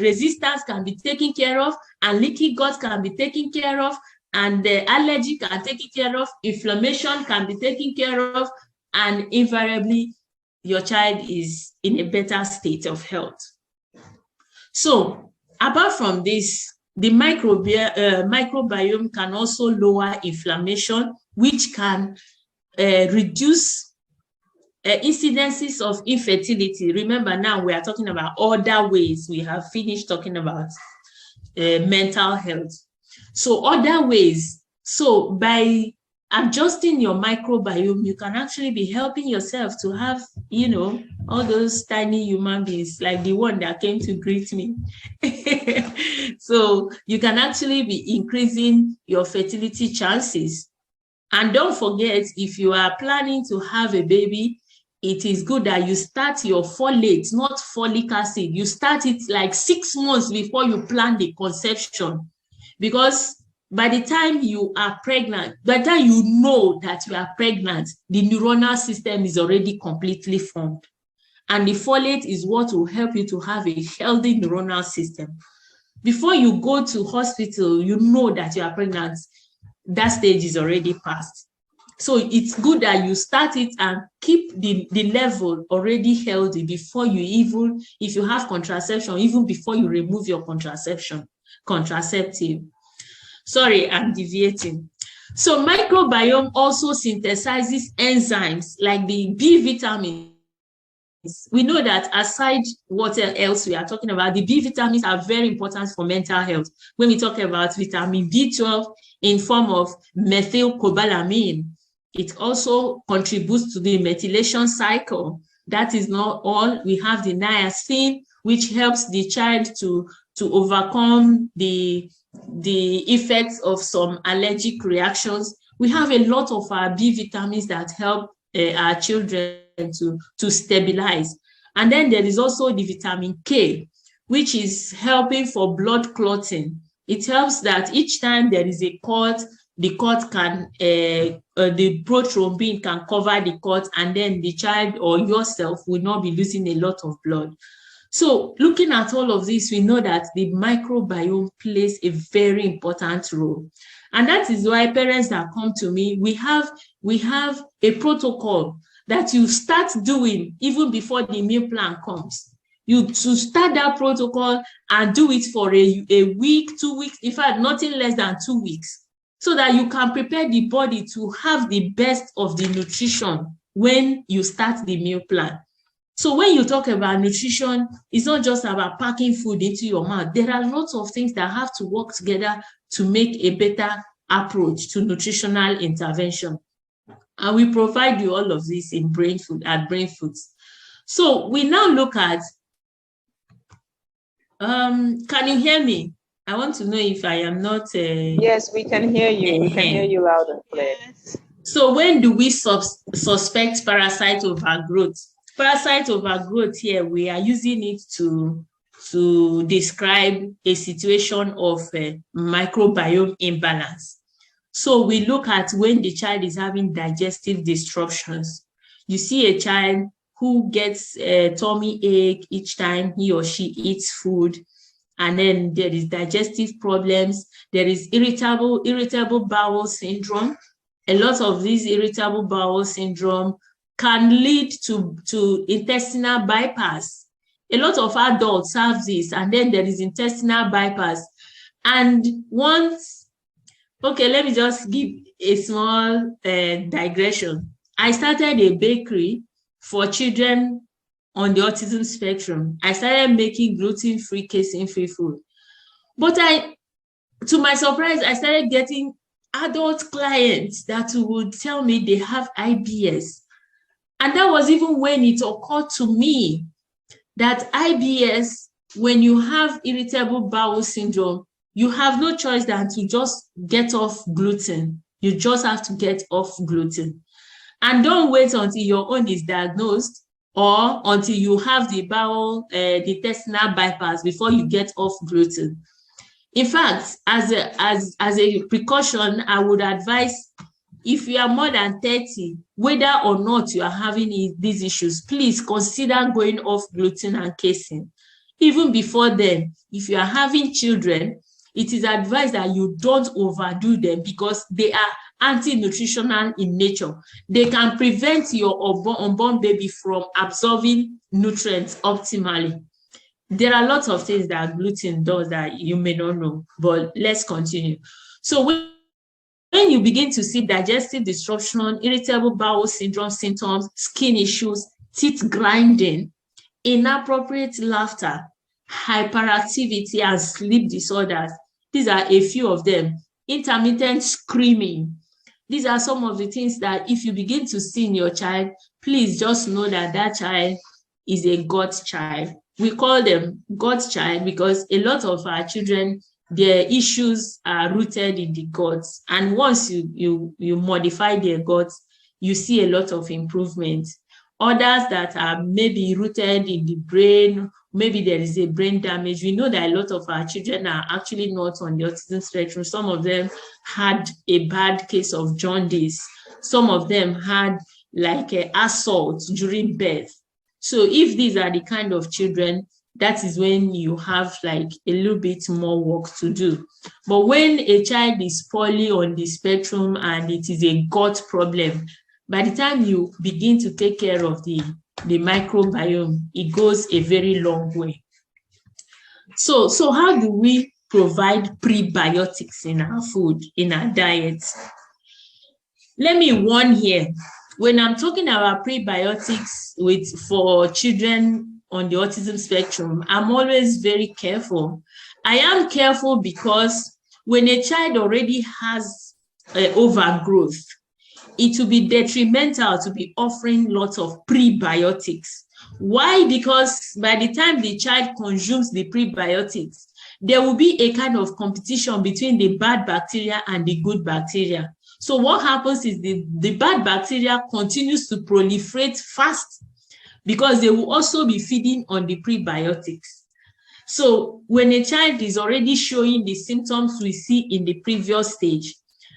resistance can be taken care of, and leaky gut can be taken care of, and allergy can be taken care of, inflammation can be taken care of, and invariably your child is in a better state of health. So apart from this, the microbiome can also lower inflammation, which can reduce incidences of infertility. Remember, now we are talking about other ways. We have finished talking about mental health. So other ways. So by adjusting your microbiome, you can actually be helping yourself to have, you know, all those tiny human beings like the one that came to greet me. So you can actually be increasing your fertility chances. And don't forget, if you are planning to have a baby, it is good that you start your folate, not folic acid. You start it like 6 months before you plan the conception. Because by the time you are pregnant, by the time you know that you are pregnant, the neuronal system is already completely formed. And the folate is what will help you to have a healthy neuronal system. Before you go to hospital, you know that you are pregnant. That stage is already passed. So it's good that you start it and keep the level already healthy before you even, if you have contraception, even before you remove your contraceptive. Sorry, I'm deviating. So microbiome also synthesizes enzymes like the B vitamins. We know that aside what else we are talking about, the B vitamins are very important for mental health. When we talk about vitamin B12 in form of methylcobalamin, it also contributes to the methylation cycle. That is not all. We have the niacin, which helps the child to overcome the effects of some allergic reactions. We have a lot of our B vitamins that help our children to stabilize. And then there is also the vitamin K, which is helping for blood clotting. It helps that each time there is a cut, the cut can, the prothrombin can cover the cut, and then the child or yourself will not be losing a lot of blood. So looking at all of this, we know that the microbiome plays a very important role. And that is why parents that come to me, we have a protocol that you start doing even before the meal plan comes. You to start that protocol and do it for a week, 2 weeks, in fact, nothing less than 2 weeks, so that you can prepare the body to have the best of the nutrition when you start the meal plan. So when you talk about nutrition, it's not just about packing food into your mouth. There are lots of things that have to work together to make a better approach to nutritional intervention. And we provide you all of this in Brain Food, at Brain Foods. So we now look at, can you hear me? I want to know if I am not. Yes, we can hear you. We can hear you loud and clear. So when do we suspect parasite overgrowth? Parasite overgrowth here, we are using it to describe a situation of microbiome imbalance. So we look at when the child is having digestive disruptions. You see a child who gets a tummy ache each time he or she eats food, and then there is digestive problems. There is irritable bowel syndrome. A lot of these irritable bowel syndrome can lead to intestinal bypass. A lot of adults have this, and then there is intestinal bypass. And once, okay, let me just give a small digression. I started a bakery for children on the autism spectrum. I started making gluten-free, casein-free food. But to my surprise, I started getting adult clients that would tell me they have IBS. And that was even when it occurred to me that IBS, when you have irritable bowel syndrome, you have no choice than to just get off gluten. You just have to get off gluten. And don't wait until your own is diagnosed or until you have the the intestinal bypass before you get off gluten. In fact, as a precaution, I would advise, if you are more than 30, whether or not you are having these issues, please consider going off gluten and casein. Even before then, if you are having children, it is advised that you don't overdo them because they are anti-nutritional in nature. They can prevent your unborn baby from absorbing nutrients optimally. There are lots of things that gluten does that you may not know, but let's continue. So when you begin to see digestive disruption, irritable bowel syndrome symptoms, skin issues, teeth grinding, inappropriate laughter, hyperactivity, and sleep disorders, these are a few of them. Intermittent screaming. These are some of the things that if you begin to see in your child, please just know that that child is a gut child. We call them gut child because a lot of our children, their issues are rooted in the guts. And once you modify their guts, you see a lot of improvement. Others that are maybe rooted in the brain, maybe there is a brain damage. We know that a lot of our children are actually not on the autism spectrum. Some of them had a bad case of jaundice. Some of them had like an assault during birth. So if these are the kind of children, that is when you have like a little bit more work to do. But when a child is poorly on the spectrum and it is a gut problem, by the time you begin to take care of the microbiome, it goes a very long way. So how do we provide prebiotics in our food, in our diet? Let me warn here. When I'm talking about prebiotics for children on the autism spectrum, I'm always very careful. I am careful because when a child already has overgrowth, it will be detrimental to be offering lots of prebiotics. Why? Because by the time the child consumes the prebiotics, there will be a kind of competition between the bad bacteria and the good bacteria. So what happens is the bad bacteria continues to proliferate fast because they will also be feeding on the prebiotics. So when a child is already showing the symptoms we see in the previous stage,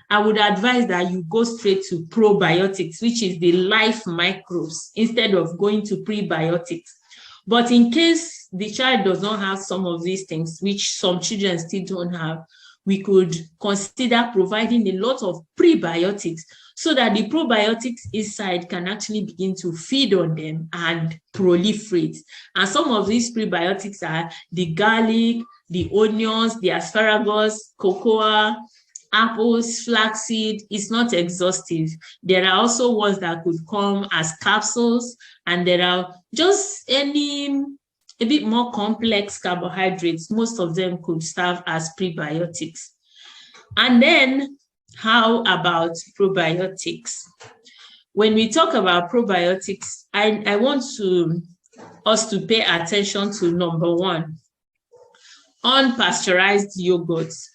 I would advise that you go straight to probiotics, which is the life microbes, instead of going to prebiotics. But in case the child does not have some of these things, which some children still don't have, we could consider providing a lot of prebiotics so that the probiotics inside can actually begin to feed on them and proliferate. And some of these prebiotics are the garlic, the onions, the asparagus, cocoa, apples, flaxseed. Is not exhaustive. There are also ones that could come as capsules, and there are just a bit more complex carbohydrates. Most of them could serve as prebiotics. And then how about probiotics? When we talk about probiotics, I want to us to pay attention to number one, unpasteurized yogurts.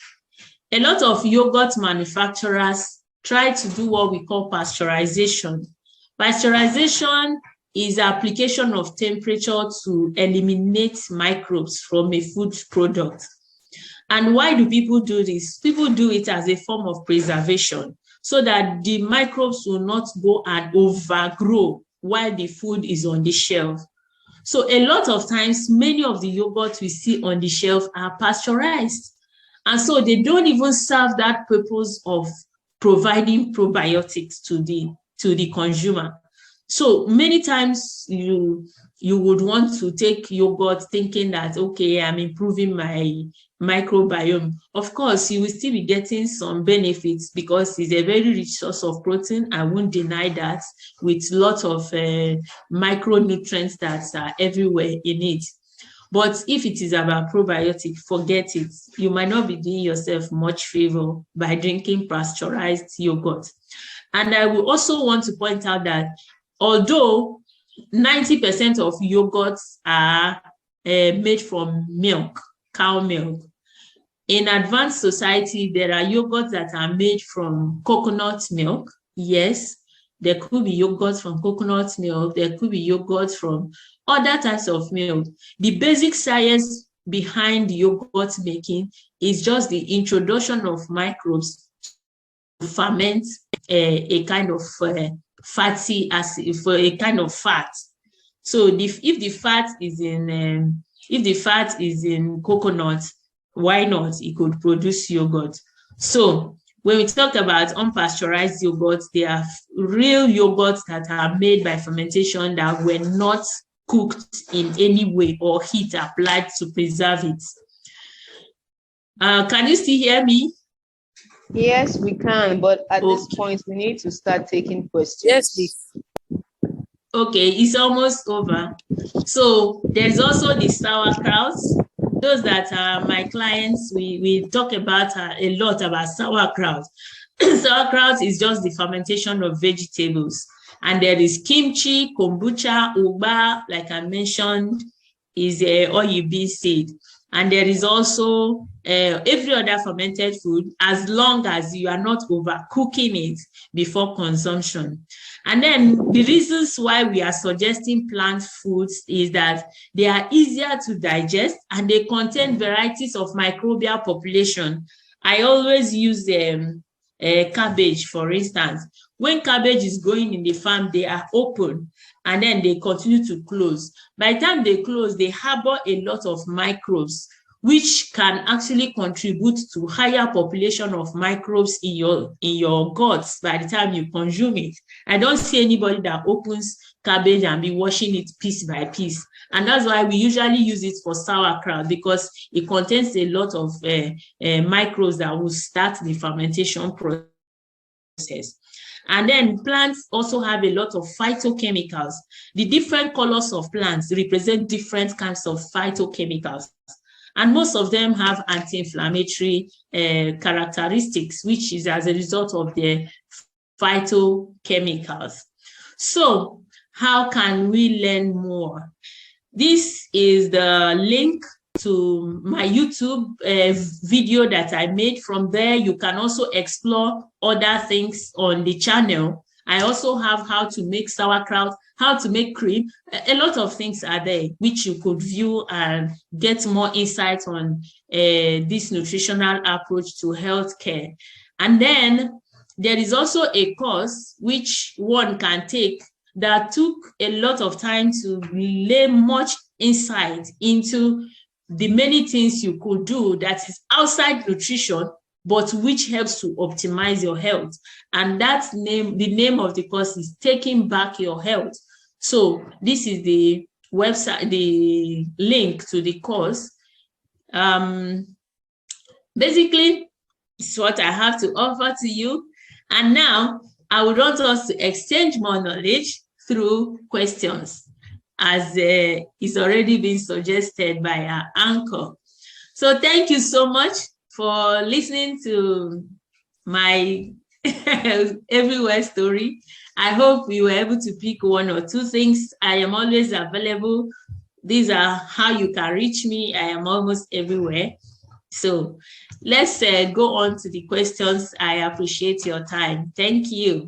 A lot of yogurt manufacturers try to do what we call pasteurization. Pasteurization is application of temperature to eliminate microbes from a food product. And why do people do this? People do it as a form of preservation so that the microbes will not go and overgrow while the food is on the shelf. So a lot of times, many of the yogurts we see on the shelf are pasteurized. And so they don't even serve that purpose of providing probiotics to the consumer. So many times you would want to take yogurt thinking that, okay, I'm improving my microbiome. Of course, you will still be getting some benefits because it's a very rich source of protein. I won't deny that, with lots of micronutrients that are everywhere in it. But if it is about probiotic, forget it. You might not be doing yourself much favor by drinking pasteurized yogurt. And I will also want to point out that although 90% of yogurts are made from milk, cow milk, in advanced society, there are yogurts that are made from coconut milk. Yes, there could be yogurts from coconut milk. There could be yogurts from other types of milk. The basic science behind yogurt making is just the introduction of microbes to ferment a kind of fatty acid, for a kind of fat. So if the fat is in coconut, why not? It could produce yogurt. So when we talk about unpasteurized yogurts, they are real yogurts that are made by fermentation that were not cooked in any way or heat applied to preserve it. Can you still hear me? Yes, we can, but at this point, we need to start taking questions. Yes, please. Okay, it's almost over. So there's also the sauerkraut. Those that are my clients, we talk about a lot about sauerkraut. Sauerkraut is just the fermentation of vegetables. And there is kimchi, kombucha, uba, like I mentioned, is oyubi seed. And there is also every other fermented food, as long as you are not overcooking it before consumption. And then the reasons why we are suggesting plant foods is that they are easier to digest and they contain varieties of microbial population. I always use cabbage, for instance. When cabbage is growing in the farm, they are open and then they continue to close. By the time they close, they harbor a lot of microbes, which can actually contribute to higher population of microbes in your guts by the time you consume it. I don't see anybody that opens cabbage and be washing it piece by piece. And that's why we usually use it for sauerkraut, because it contains a lot of microbes that will start the fermentation process. And then plants also have a lot of phytochemicals. The different colors of plants represent different kinds of phytochemicals. And most of them have anti-inflammatory characteristics, which is as a result of the phytochemicals. So how can we learn more? This is the link to my YouTube video that I made. From there, you can also explore other things on the channel. I also have how to make sauerkraut, how to make cream. A lot of things are there which you could view and get more insight on this nutritional approach to healthcare. And then there is also a course which one can take that took a lot of time to lay much insight into the many things you could do that is outside nutrition, but which helps to optimize your health. And that's the name of the course is Taking Back Your Health. So this is the website, the link to the course. Basically, it's what I have to offer to you. And now I would want us to exchange more knowledge through questions, as is already been suggested by our anchor. So thank you so much for listening to my everywhere story. I hope you were able to pick one or two things. I am always available. These are how you can reach me. I am almost everywhere. So let's go on to the questions. I appreciate your time. Thank you.